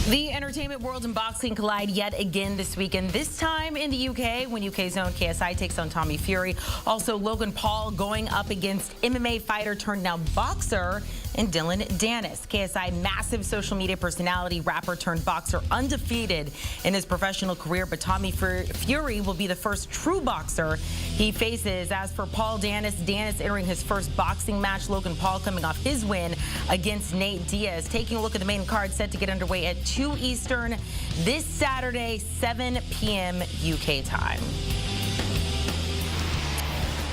The entertainment world and boxing collide yet again this weekend, this time in the UK when UK's own KSI takes on Tommy Fury. Also, Logan Paul going up against MMA fighter turned now boxer and Dillon Danis. KSI, massive social media personality, rapper turned boxer, undefeated in his professional career, but Tommy Fury will be the first true boxer he faces. As for Paul Danis entering his first boxing match, Logan Paul coming off his win against Nate Diaz. Taking a look at the main card set to get underway at 2 Eastern this Saturday, 7 p.m. UK time.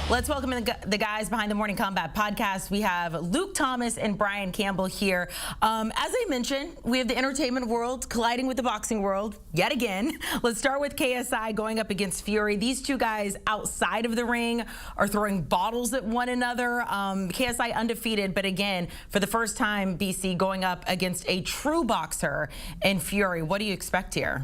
Let's welcome the guys behind the Morning Combat podcast. We have Luke Thomas and Brian Campbell here. As I mentioned, we have the entertainment world colliding with the boxing world yet again. Let's start with KSI going up against Fury. These two guys outside of the ring are throwing bottles at one another. KSI undefeated, but again, for the first time, BC going up against a true boxer in Fury. What do you expect here?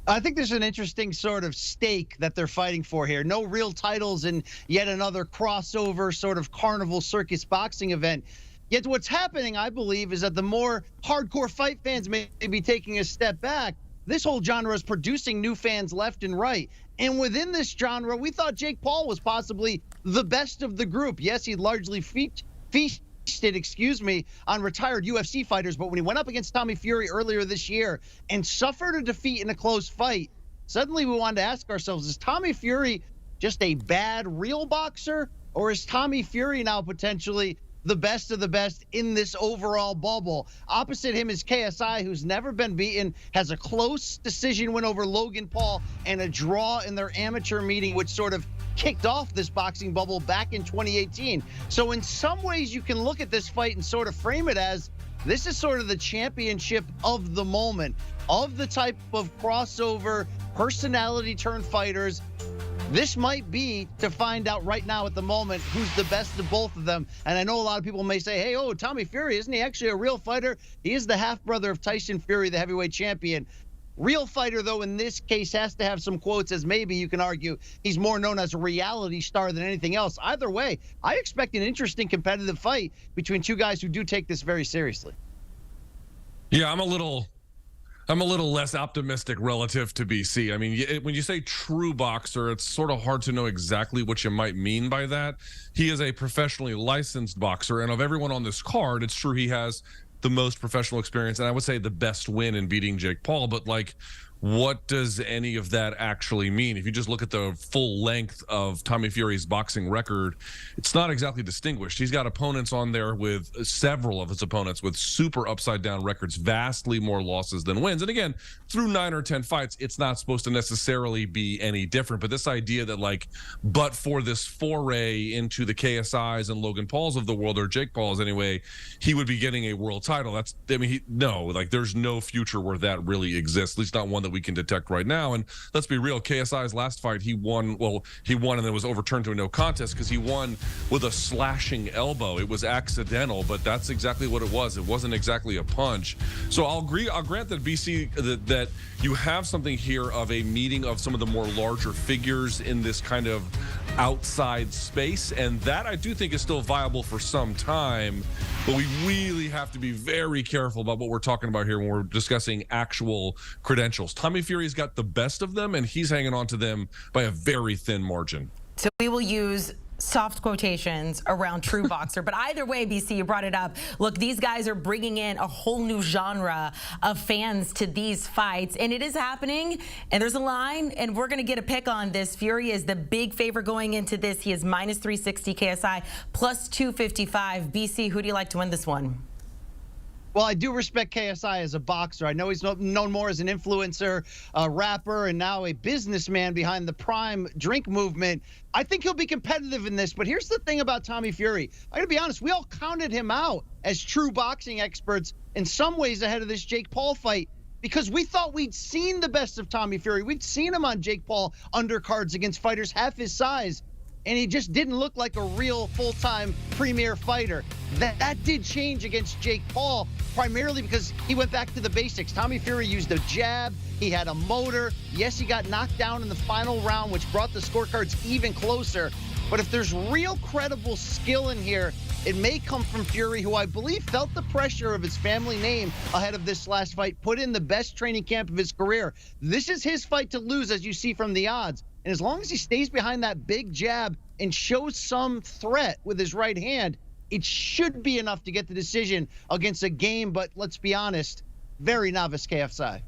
I think there's an interesting sort of stake that they're fighting for here. No real titles in yet another crossover sort of carnival circus boxing event. Yet what's happening, I believe, is that the more hardcore fight fans may be taking a step back, this whole genre is producing new fans left and right. And within this genre, we thought Jake Paul was possibly the best of the group. Yes, he largely feasted, on retired UFC fighters, but when he went up against Tommy Fury earlier this year and suffered a defeat in a close fight, suddenly we wanted to ask ourselves, is Tommy Fury just a bad real boxer, or is Tommy Fury now potentially the best of the best in this overall bubble? Opposite him is KSI, who's never been beaten, has a close decision win over Logan Paul and a draw in their amateur meeting, which sort of kicked off this boxing bubble back in 2018. So in some ways, you can look at this fight and sort of frame it as this is sort of the championship of the moment, of the type of crossover personality turned fighters. This might be to find out right now at the moment who's the best of both of them. And I know a lot of people may say, hey, oh, Tommy Fury, isn't he actually a real fighter? He is the half-brother of Tyson Fury, the heavyweight champion. Real fighter, though, in this case has to have some quotes, as maybe you can argue he's more known as a reality star than anything else. Either way, I expect an interesting competitive fight between two guys who do take this very seriously. Yeah, I'm a little less optimistic relative to BC. I mean, when you say true boxer, it's sort of hard to know exactly what you might mean by that. He is a professionally licensed boxer, and of everyone on this card, it's true he has the most professional experience, and I would say the best win in beating Jake Paul. But like, what does any of that actually mean? If you just look at the full length of Tommy Fury's boxing record, it's not exactly distinguished. He's got opponents on there with several of his opponents with super upside down records, vastly more losses than wins. And again, through 9 or 10 fights, it's not supposed to necessarily be any different. But this idea that like, but for this foray into the KSIs and Logan Pauls of the world, or Jake Paul's anyway, he would be getting a world title. That's, I mean, no, like there's no future where that really exists, at least not one that we can detect right now. And let's be real, KSI's last fight, he won and then was overturned to a no contest because he won with a slashing elbow. It was accidental, but that's exactly what it was. It wasn't exactly a punch. So I'll grant that BC, that you have something here of a meeting of some of the more larger figures in this kind of outside space, and that I do think is still viable for some time, but we really have to be very careful about what we're talking about here when we're discussing actual credentials. Tommy Fury's got the best of them, and he's hanging on to them by a very thin margin. So we will use soft quotations around true boxer, but either way, BC, you brought it up. Look, these guys are bringing in a whole new genre of fans to these fights, and it is happening, and there's a line, and we're gonna get a pick on this. Fury is the big favorite going into this. He is minus 360, KSI plus 255. BC, who do you like to win this one? Well, I do respect KSI as a boxer. I know he's known more as an influencer, a rapper, and now a businessman behind the Prime drink movement. I think he'll be competitive in this, but here's the thing about Tommy Fury. I gotta be honest, we all counted him out as true boxing experts in some ways ahead of this Jake Paul fight, because we thought we'd seen the best of Tommy Fury. We'd seen him on Jake Paul undercards against fighters half his size, and he just didn't look like a real full-time premier fighter. That did change against Jake Paul, primarily because he went back to the basics. Tommy Fury used a jab. He had a motor. Yes, he got knocked down in the final round, which brought the scorecards even closer. But if there's real credible skill in here, it may come from Fury, who I believe felt the pressure of his family name ahead of this last fight, put in the best training camp of his career. This is his fight to lose, as you see from the odds. And as long as he stays behind that big jab and shows some threat with his right hand, it should be enough to get the decision against a game, but let's be honest, very novice KSI.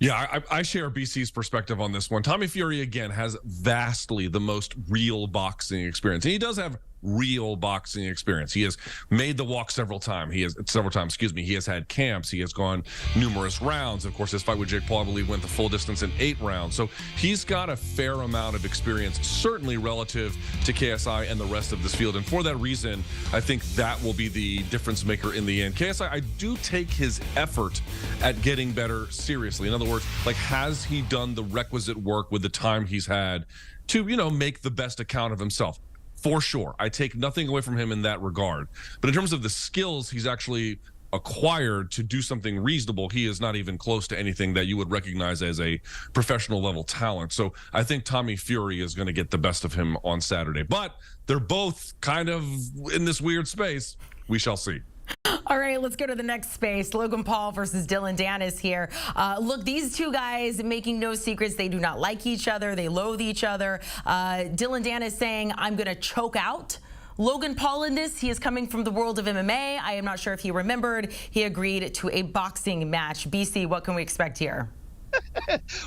Yeah, I share BC's perspective on this one. Tommy Fury, again, has vastly the most real boxing experience. And he does have real boxing experience. He has made the walk several times. He has had camps. He has gone numerous rounds. Of course, his fight with Jake Paul, I believe, went the full distance in 8 rounds. So he's got a fair amount of experience, certainly relative to KSI and the rest of this field. And for that reason, I think that will be the difference maker in the end. KSI, I do take his effort at getting better seriously. In other words, like, has he done the requisite work with the time he's had to, make the best account of himself? For sure. I take nothing away from him in that regard. But in terms of the skills he's actually acquired to do something reasonable, he is not even close to anything that you would recognize as a professional level talent. So I think Tommy Fury is going to get the best of him on Saturday. But they're both kind of in this weird space. We shall see. All right, let's go to the next space. Logan Paul versus Dillon Danis here. Look, these two guys, making no secrets, they do not like each other. They loathe each other. Dillon Danis saying, I'm going to choke out Logan Paul in this. He is coming from the world of MMA. I am not sure if he remembered. He agreed to a boxing match. BC, what can we expect here?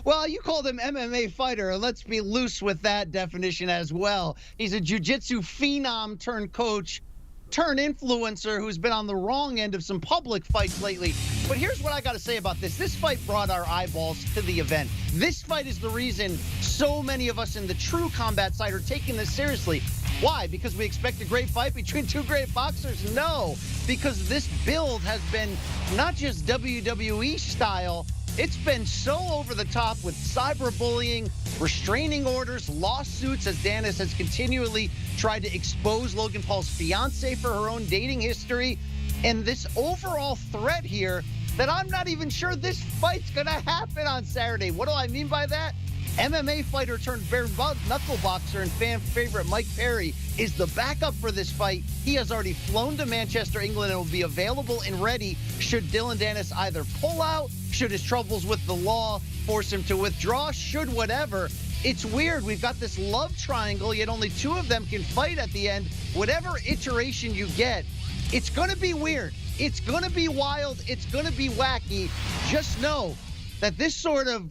Well, you called him MMA fighter. Let's be loose with that definition as well. He's a jiu-jitsu phenom turned coach, turn influencer who's been on the wrong end of some public fights lately. But here's what I got to say about this. This fight brought our eyeballs to the event. This fight is the reason so many of us in the true combat side are taking this seriously. Why? Because we expect a great fight between two great boxers? No, because this build has been not just WWE style, it's been so over the top with cyberbullying, restraining orders, lawsuits, as Danis has continually tried to expose Logan Paul's fiance for her own dating history, and this overall threat here that I'm not even sure this fight's going to happen on Saturday. What do I mean by that? MMA fighter turned bare knuckle boxer and fan favorite Mike Perry is the backup for this fight. He has already flown to Manchester, England, and will be available and ready should Dillon Danis either pull out, should his troubles with the law force him to withdraw, should whatever. It's weird. We've got this love triangle, yet only 2 of them can fight at the end. Whatever iteration you get, it's going to be weird. It's going to be wild. It's going to be wacky. Just know that this sort of,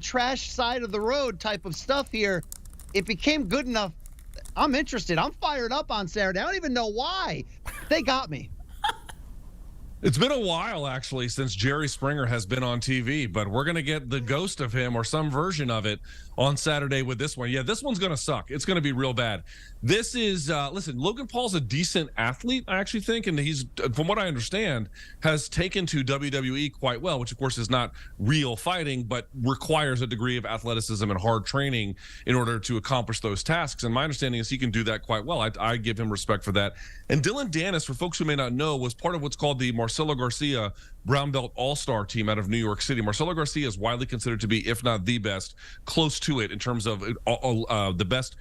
trash side of the road type of stuff here, it became good enough. I'm interested. I'm fired up on Saturday. I don't even know why. They got me. It's been a while, actually, since Jerry Springer has been on TV, but we're going to get the ghost of him or some version of it on Saturday with this one. Yeah, this one's going to suck. It's going to be real bad. This is, listen, Logan Paul's a decent athlete, I actually think, and he's, from what I understand, has taken to WWE quite well, which, of course, is not real fighting, but requires a degree of athleticism and hard training in order to accomplish those tasks. And my understanding is he can do that quite well. I give him respect for that. And Dillon Danis, for folks who may not know, was part of what's called the Marcelo Garcia Brown Belt All-Star team out of New York City. Marcelo Garcia is widely considered to be, if not the best, close to it in terms of the best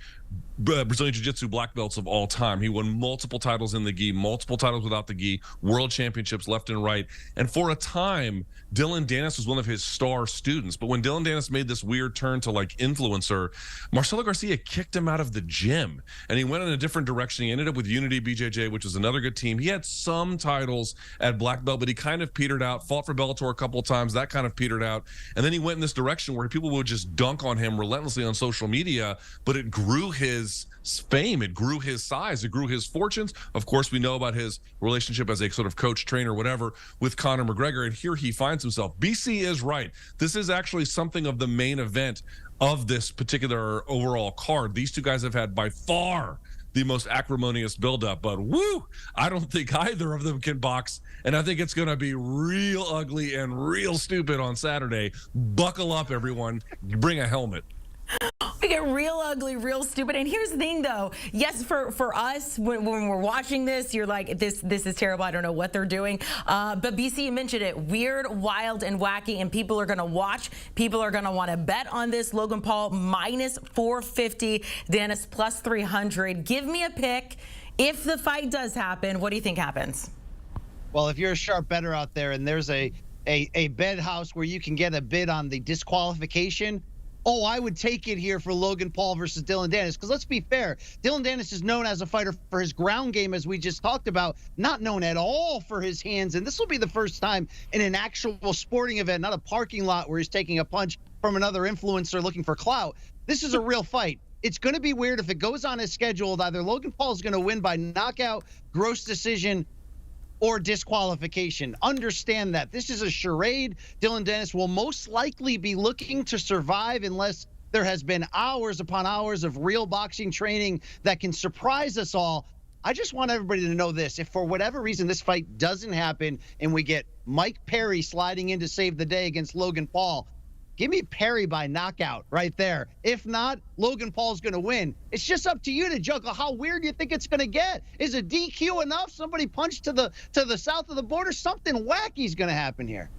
Brazilian Jiu-Jitsu black belts of all time. He won multiple titles in the gi, multiple titles without the gi, world championships left and right. And for a time, Dillon Danis was one of his star students. But when Dillon Danis made this weird turn to like influencer, Marcelo Garcia kicked him out of the gym and he went in a different direction. He ended up with Unity BJJ, which was another good team. He had some titles at black belt, but he kind of petered out, fought for Bellator a couple of times. That kind of petered out. And then he went in this direction where people would just dunk on him relentlessly on social media, but it grew his fame, it grew his size, it grew his fortunes. Of course, we know about his relationship as a sort of coach, trainer, whatever, with Conor McGregor, and here he finds himself. BC is right. This is actually something of the main event of this particular overall card. These two guys have had by far the most acrimonious buildup, but woo, I don't think either of them can box, and I think it's going to be real ugly and real stupid on Saturday. Buckle up, everyone. Bring a helmet. We get real ugly, real stupid. And here's the thing, though. Yes, for us, when we're watching this, you're like, this is terrible. I don't know what they're doing. But BC, you mentioned it. Weird, wild, and wacky. And people are going to watch. People are going to want to bet on this. Logan Paul minus 450. Danis plus 300. Give me a pick. If the fight does happen, what do you think happens? Well, if you're a sharp bettor out there and there's a bet house where you can get a bid on the disqualification, oh, I would take it here for Logan Paul versus Dillon Danis. Because let's be fair, Dillon Danis is known as a fighter for his ground game, as we just talked about, not known at all for his hands. And this will be the first time in an actual sporting event, not a parking lot where he's taking a punch from another influencer looking for clout. This is a real fight. It's going to be weird if it goes on as scheduled. Either Logan Paul is going to win by knockout, gross decision, or disqualification. Understand that. This is a charade. Dillon Danis will most likely be looking to survive unless there has been hours upon hours of real boxing training that can surprise us all. I just want everybody to know this. If for whatever reason this fight doesn't happen and we get Mike Perry sliding in to save the day against Logan Paul, give me Perry by knockout right there. If not, Logan Paul's going to win. It's just up to you to juggle how weird you think it's going to get. Is a DQ enough? Somebody punched to the south of the border? Something wacky's going to happen here.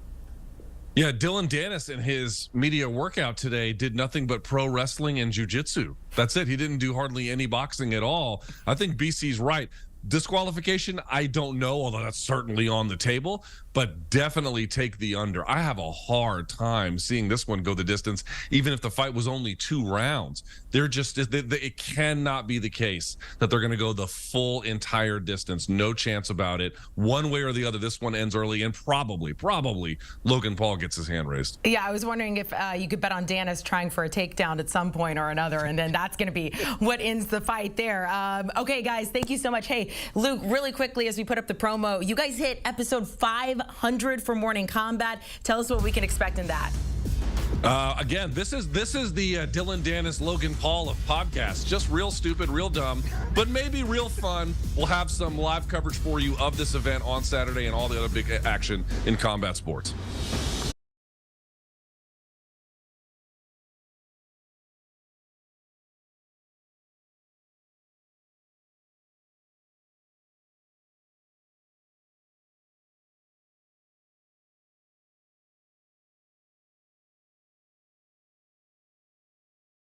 Yeah, Dillon Danis in his media workout today did nothing but pro wrestling and jiu-jitsu. That's it. He didn't do hardly any boxing at all. I think BC's right. Disqualification, I don't know, although that's certainly on the table, but definitely take the under. I have a hard time seeing this one go the distance, even if the fight was only 2 rounds. It cannot be the case that they're going to go the full entire distance. No chance about it. One way or the other, this one ends early, and probably Logan Paul gets his hand raised. Yeah, I was wondering if you could bet on Danis trying for a takedown at some point or another, and then that's going to be what ends the fight there. Okay, guys, thank you so much. Hey, Luke, really quickly, as we put up the promo, you guys hit episode 500 for Morning Combat. Tell us what we can expect in that. Again, this is the Dillon Danis, Logan Paul of podcasts. Just real stupid, real dumb, but maybe real fun. We'll have some live coverage for you of this event on Saturday and all the other big action in combat sports.